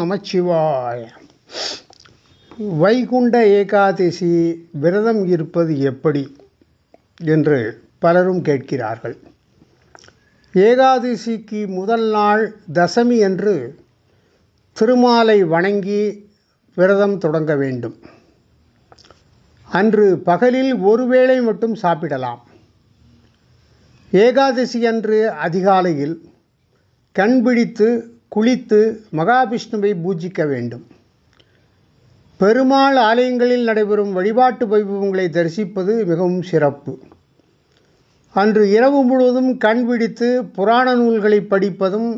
நமச்சிவாய. வைகுண்ட ஏகாதசி விரதம் இருப்பது எப்படி என்று பலரும் கேட்கிறார்கள். ஏகாதசிக்கு முதல் நாள் தசமி அன்று திருமாலை வணங்கி விரதம் தொடங்க வேண்டும். அன்று பகலில் ஒருவேளை மட்டும் சாப்பிடலாம். ஏகாதசி அன்று அதிகாலையில் கண் விழித்து குளித்து மகாவிஷ்ணுவை பூஜிக்க வேண்டும். பெருமாள் ஆலயங்களில் நடைபெறும் வழிபாட்டு வைபவங்களை தரிசிப்பது மிகவும் சிறப்பு. அன்று இரவு முழுவதும் கண் விழித்து புராண நூல்களை படிப்பதும்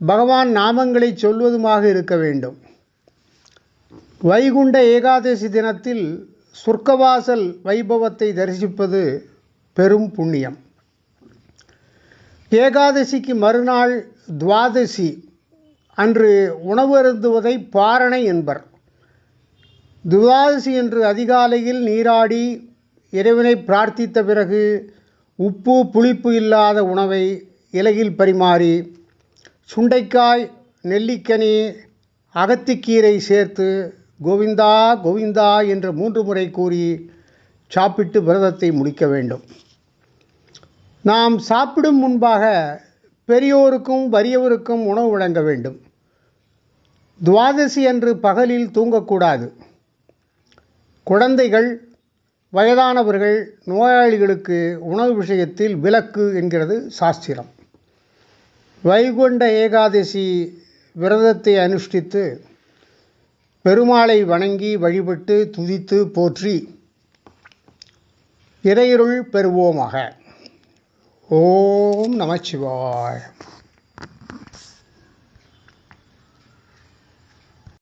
பகவான் நாமங்களை சொல்வதுமாக இருக்க வேண்டும். வைகுண்ட ஏகாதசி தினத்தில் சொர்க்கவாசல் வைபவத்தை தரிசிப்பது பெரும் புண்ணியம். ஏகாதசிக்கு மறுநாள் துவாதசி அன்று உணவு அருந்துவதை பாரணை என்பர். துவாதசி அன்று அதிகாலையில் நீராடி இறைவனை பிரார்த்தித்த பிறகு உப்பு புளிப்பு இல்லாத உணவை இலையில் பரிமாறி சுண்டைக்காய், நெல்லிக்கனி, அகத்திக்கீரை சேர்த்து கோவிந்தா கோவிந்தா என்று 3 முறை கூறி சாப்பிட்டு விரதத்தை முடிக்க வேண்டும். நாம் சாப்பிடும் முன்பாக பெரியோருக்கும் வறியவருக்கும் உணவு வழங்க வேண்டும். துவாதசி அன்று பகலில் தூங்கக்கூடாது. குழந்தைகள், வயதானவர்கள், நோயாளிகளுக்கு உணவு விஷயத்தில் விலக்கு என்கிறது சாஸ்திரம். வைகுண்ட ஏகாதசி விரதத்தை அனுஷ்டித்து பெருமாளை வணங்கி வழிபட்டு துதித்து போற்றி இறையருள் பெறுவோமாக. ஓம் நமச்சிவாய.